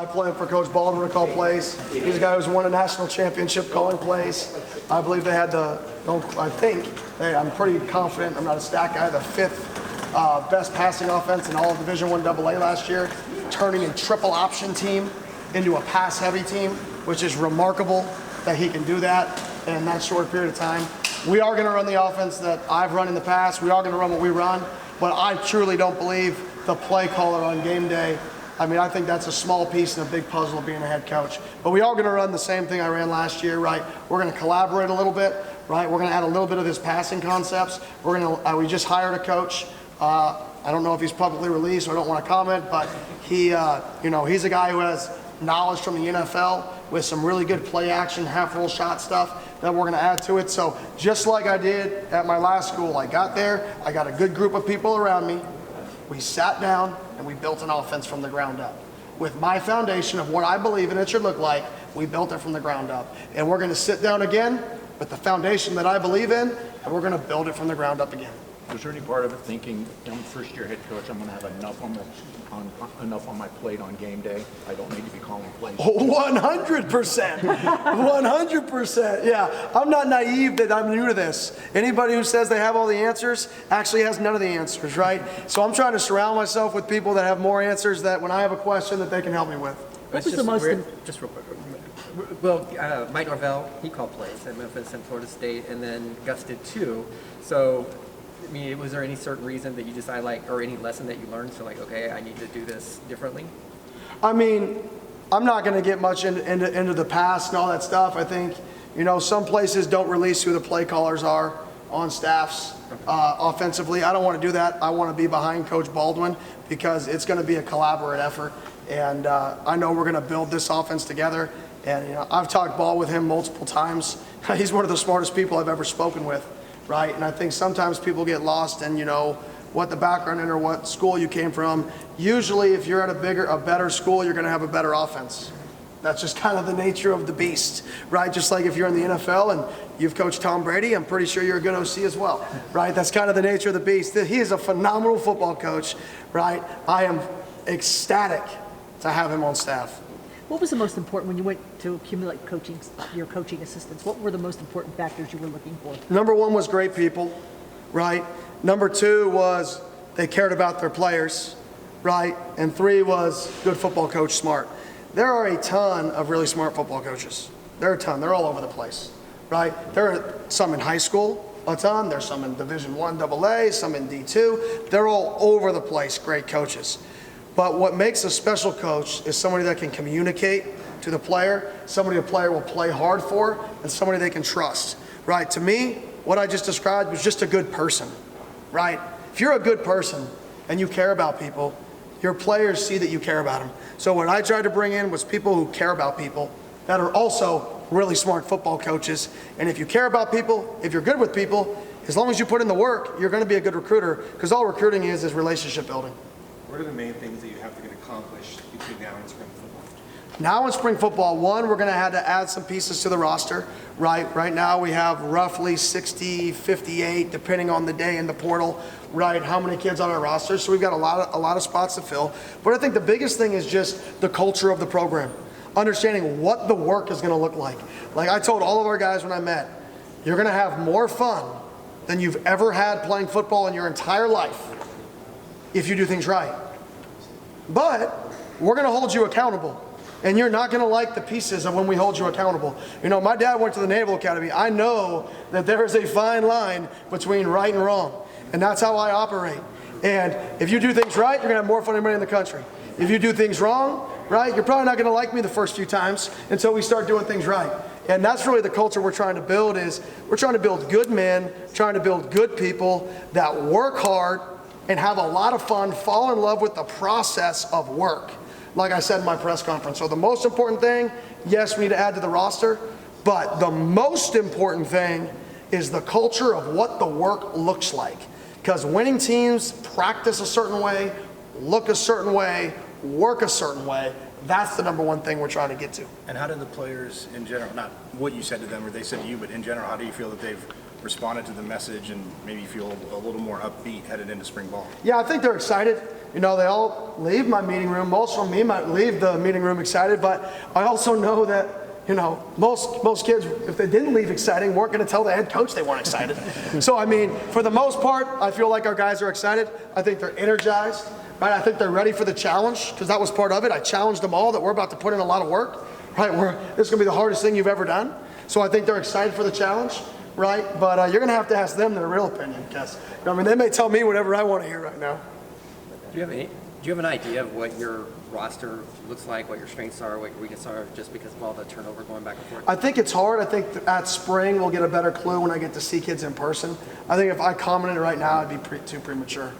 guy playing for Coach Baldwin to call plays. He's a guy who's won a national championship calling plays. I believe they had I'm pretty confident, I'm not a stat guy, the 5th best passing offense in all of Division I AA last year, turning a triple option team into a pass-heavy team, which is remarkable that he can do that in that short period of time. We are going to run the offense that I've run in the past. We are going to run what we run, but I truly don't believe the play caller on game day. I mean, I think that's a small piece in a big puzzle of being a head coach. But we are going to run the same thing I ran last year, right? We're going to collaborate a little bit, right? We're going to add a little bit of his passing concepts. We just hired a coach. I don't know if he's publicly released, so I don't want to comment, but he's a guy who has knowledge from the NFL with some really good play action, half roll shot stuff that we're going to add to it. So just like I did at my last school, I got there, I got a good group of people around me. We sat down and we built an offense from the ground up. With my foundation of what I believe in it should look like, we built it from the ground up. And we're going to sit down again with the foundation that I believe in, and we're going to build it from the ground up again. Was there any part of it thinking, I'm first-year head coach, I'm going to have enough on my plate on game day? I don't need to be calling plays. 100%. 100%. Yeah, I'm not naive that I'm new to this. Anybody who says they have all the answers actually has none of the answers, right? So I'm trying to surround myself with people that have more answers that when I have a question that they can help me with. What was the most just real quick. Well, Mike Norvell, he called plays at Memphis and Florida State, and then Gus did too. So, I mean, was there any certain reason that you decided, or any lesson that you learned, so okay, I need to do this differently? I mean, I'm not going to get much into the past and all that stuff. I think, some places don't release who the play callers are on staffs offensively. I don't want to do that. I want to be behind Coach Baldwin because it's going to be a collaborative effort. And I know we're going to build this offense together. And, I've talked ball with him multiple times. He's one of the smartest people I've ever spoken with, right? And I think sometimes people get lost in, what the background is or what school you came from. Usually, if you're at a better school, you're going to have a better offense. That's just kind of the nature of the beast, right? Just like if you're in the NFL and you've coached Tom Brady, I'm pretty sure you're a good OC as well, right? That's kind of the nature of the beast. He is a phenomenal football coach, right? I am ecstatic to have him on staff. What was the most important when you went to accumulate your coaching assistants? What were the most important factors you were looking for? Number one was great people, right? Number two was they cared about their players, right? And three was good football coach, smart. There are a ton of really smart football coaches. There are a ton. They're all over the place, right? There are some in high school, a ton. There's some in Division I AA, some in D2. They're all over the place, great coaches. But what makes a special coach is somebody that can communicate to the player, somebody a player will play hard for, and somebody they can trust, right? To me, what I just described was just a good person, right? If you're a good person and you care about people, your players see that you care about them. So what I tried to bring in was people who care about people that are also really smart football coaches. And if you care about people, if you're good with people, as long as you put in the work, you're going to be a good recruiter because all recruiting is relationship building. What are the main things that you have to get accomplished between now and spring football? Now in spring football, one, we're going to have to add some pieces to the roster, right? Right now we have roughly 60, 58, depending on the day in the portal, right? How many kids on our roster? So we've got a lot of spots to fill. But I think the biggest thing is just the culture of the program, understanding what the work is going to look like. Like I told all of our guys when I met, you're going to have more fun than you've ever had playing football in your entire life if you do things right. But we're going to hold you accountable. And you're not going to like the pieces of when we hold you accountable. My dad went to the Naval Academy. I know that there is a fine line between right and wrong. And that's how I operate. And if you do things right, you're going to have more fun than anybody in the country. If you do things wrong, right, you're probably not going to like me the first few times until we start doing things right. And that's really the culture we're trying to build is we're trying to build good men, trying to build good people that work hard and have a lot of fun, fall in love with the process of work, like I said in my press conference. So the most important thing, yes, we need to add to the roster, but the most important thing is the culture of what the work looks like. Because winning teams practice a certain way, look a certain way, work a certain way. That's the number one thing we're trying to get to. And how did the players in general, not what you said to them or they said to you, but in general, how do you feel that they've responded to the message and maybe feel a little more upbeat headed into spring ball? Yeah, I think they're excited. You know, they all leave my meeting room. Most of me might leave the meeting room excited, but I also know that, you know, most kids, if they didn't leave exciting, weren't going to tell the head coach they weren't excited. So, I mean, for the most part, I feel like our guys are excited. I think they're energized, right? I think they're ready for the challenge, because that was part of it. I challenged them all that we're about to put in a lot of work, right? This is going to be the hardest thing you've ever done. So I think they're excited for the challenge, right? But you're going to have to ask them their real opinion, because, I mean, they may tell me whatever I want to hear right now. Do you have an idea of what your roster looks like, what your strengths are, what your weaknesses are, just because of all the turnover going back and forth? I think it's hard. I think at spring we'll get a better clue when I get to see kids in person. I think if I commented right now, it'd be too premature.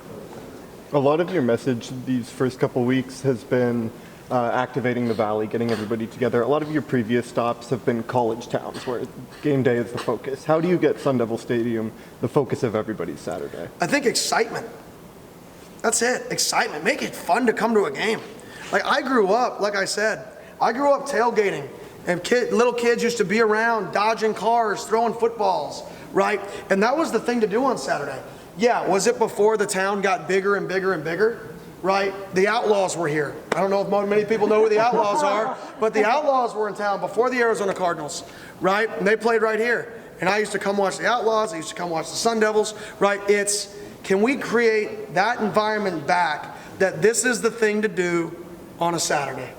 A lot of your message these first couple weeks has been activating the Valley, getting everybody together. A lot of your previous stops have been college towns where game day is the focus. How do you get Sun Devil Stadium the focus of everybody's Saturday? I think excitement. That's it, excitement. Make it fun to come to a game. Like I grew up, like I said, I grew up tailgating, and little kids used to be around dodging cars, throwing footballs, right? And that was the thing to do on Saturday. Yeah, was it before the town got bigger and bigger and bigger? Right? The Outlaws were here. I don't know if many people know who the Outlaws are, but the Outlaws were in town before the Arizona Cardinals, right? And they played right here. And I used to come watch the Outlaws. I used to come watch the Sun Devils, right? Can we create that environment back, that this is the thing to do on a Saturday?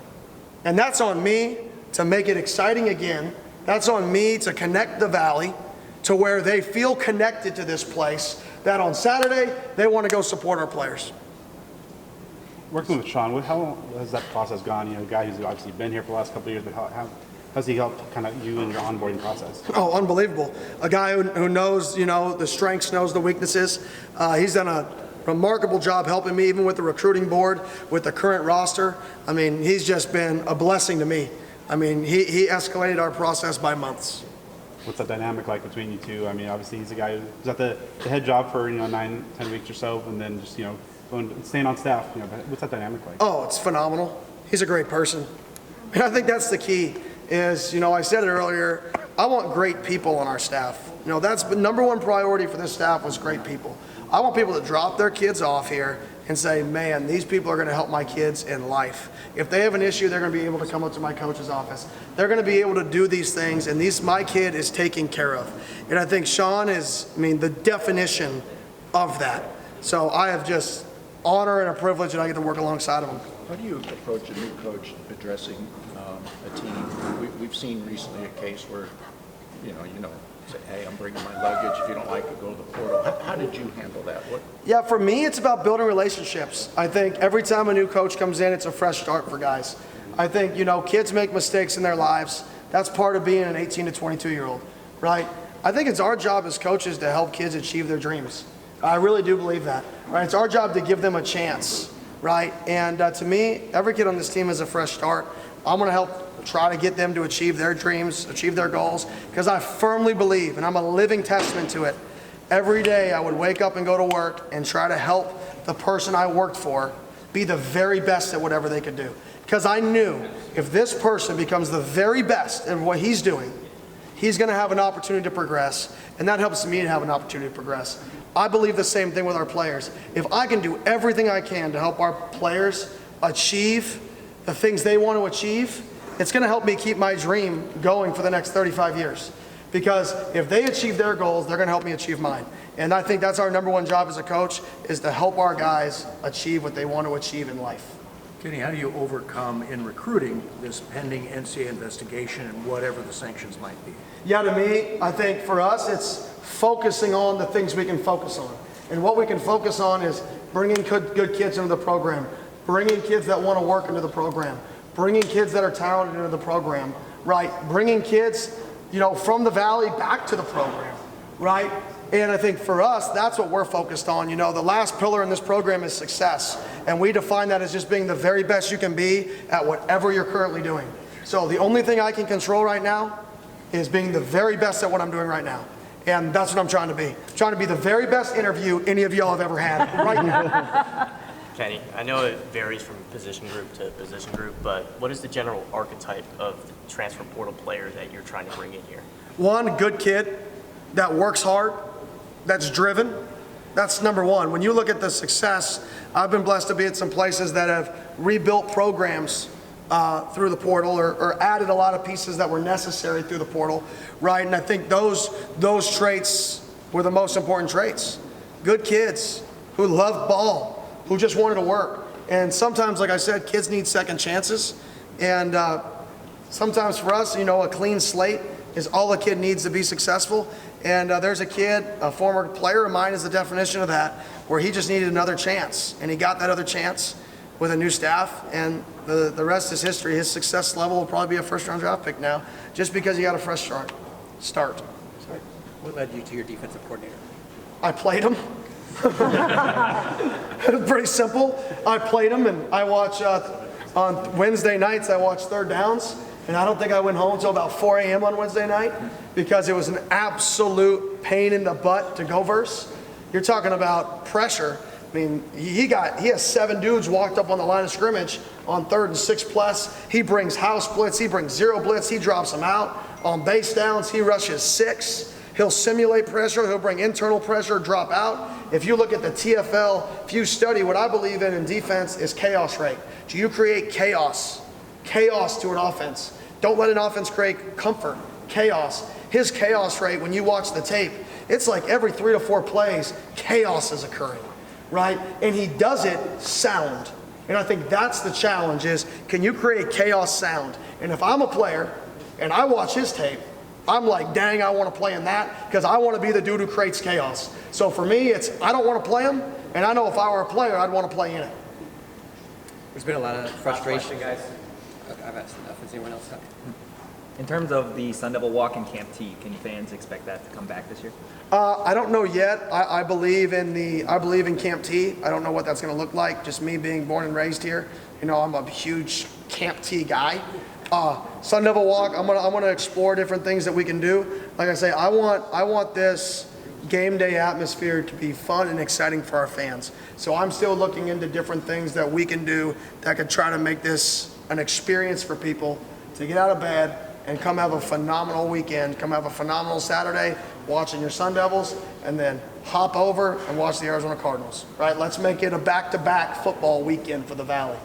And that's on me to make it exciting again. That's on me to connect the Valley to where they feel connected to this place, that on Saturday they want to go support our players. Working with Sean, how has that process gone? You know, a guy who's obviously been here for the last couple of years, but how has he helped kind of you in your onboarding process? Oh, unbelievable. A guy who knows, you know, the strengths, knows the weaknesses. He's done a remarkable job helping me, even with the recruiting board, with the current roster. I mean, he's just been a blessing to me. I mean, he escalated our process by months. What's that dynamic like between you two? I mean, obviously he's a guy who's at the head job for, 9-10 weeks or so, and then just, staying on staff. What's that dynamic like? Oh, it's phenomenal. He's a great person. And I think that's the key is, I said it earlier, I want great people on our staff. That's the number one priority for this staff was great people. I want people to drop their kids off here and say, man, these people are going to help my kids in life. If they have an issue, they're going to be able to come up to my coach's office. They're going to be able to do these things, and my kid is taken care of. And I think Sean is, the definition of that. So I have just honor and a privilege that I get to work alongside of him. How do you approach a new coach addressing a team? We've seen recently a case where, say, hey, I'm bringing my luggage. If you don't like it, go to the portal. How did you handle that? Yeah, for me, it's about building relationships. I think every time a new coach comes in, it's a fresh start for guys. I think, kids make mistakes in their lives. That's part of being an 18 to 22-year-old, right? I think it's our job as coaches to help kids achieve their dreams. I really do believe that, right? It's our job to give them a chance, right? And to me, every kid on this team is a fresh start. I'm going to help try to get them to achieve their dreams, achieve their goals, because I firmly believe, and I'm a living testament to it, every day I would wake up and go to work and try to help the person I worked for be the very best at whatever they could do. Because I knew if this person becomes the very best at what he's doing, he's going to have an opportunity to progress, and that helps me to have an opportunity to progress. I believe the same thing with our players. If I can do everything I can to help our players achieve the things they want to achieve, it's going to help me keep my dream going for the next 35 years. Because if they achieve their goals, they're going to help me achieve mine. And I think that's our number one job as a coach, is to help our guys achieve what they want to achieve in life. Kenny, how do you overcome in recruiting this pending NCAA investigation and whatever the sanctions might be? Yeah, to me, I think for us, it's focusing on the things we can focus on. And what we can focus on is bringing good kids into the program, bringing kids that want to work into the program, bringing kids that are talented into the program, right? Bringing kids, from the Valley back to the program, right? And I think for us, that's what we're focused on. The last pillar in this program is success. And we define that as just being the very best you can be at whatever you're currently doing. So the only thing I can control right now is being the very best at what I'm doing right now. And that's what I'm trying to be. I'm trying to be the very best interview any of y'all have ever had right now. Kenny, I know it varies from position group to position group, but what is the general archetype of the transfer portal player that you're trying to bring in here? One, good kid that works hard, that's driven. That's number one. When you look at the success I've been blessed to be at some places that have rebuilt programs through the portal or added a lot of pieces that were necessary through the portal, right? And I think those traits were the most important traits. Good kids who loved ball, who just wanted to work. And sometimes, like I said, kids need second chances. And sometimes for us, a clean slate is all a kid needs to be successful. And there's a kid, a former player of mine is the definition of that, where he just needed another chance. And he got that other chance with a new staff. And the rest is history. His success level will probably be a first-round draft pick now, just because he got a fresh start. What led you to your defensive coordinator? I played him. It was pretty simple. I played him, and I watch on Wednesday nights, I watch third downs. And I don't think I went home until about 4 a.m. on Wednesday night because it was an absolute pain in the butt to go verse. You're talking about pressure. I mean, he has 7 dudes walked up on the line of scrimmage on 3rd and 6+. He brings house blitz. He brings zero blitz. He drops them out. On base downs, he rushes 6. He'll simulate pressure. He'll bring internal pressure, drop out. If you look at the TFL, if you study what I believe in defense is chaos rate. Do you create chaos to an offense? Don't let an offense create comfort, chaos. His chaos rate, when you watch the tape, it's like every 3 to 4 plays, chaos is occurring, right? And he does it sound. And I think that's the challenge is, can you create chaos sound? And if I'm a player and I watch his tape, I'm like, dang, I want to play in that because I want to be the dude who creates chaos. So for me, I don't want to play him, and I know if I were a player, I'd want to play in it. There's been a lot of frustration, guys. Okay, I've asked enough. Does anyone else have? In terms of the Sun Devil Walk in Camp T, can fans expect that to come back this year? I don't know yet. I believe in Camp T. I don't know what that's going to look like. Just me being born and raised here. I'm a huge Camp T guy. Sun Devil Walk. I'm gonna explore different things that we can do. Like I say, I want this game day atmosphere to be fun and exciting for our fans. So I'm still looking into different things that we can do that could try to make this an experience for people to get out of bed and come have a phenomenal weekend, come have a phenomenal Saturday watching your Sun Devils, and then hop over and watch the Arizona Cardinals, right? Let's make it a back-to-back football weekend for the Valley.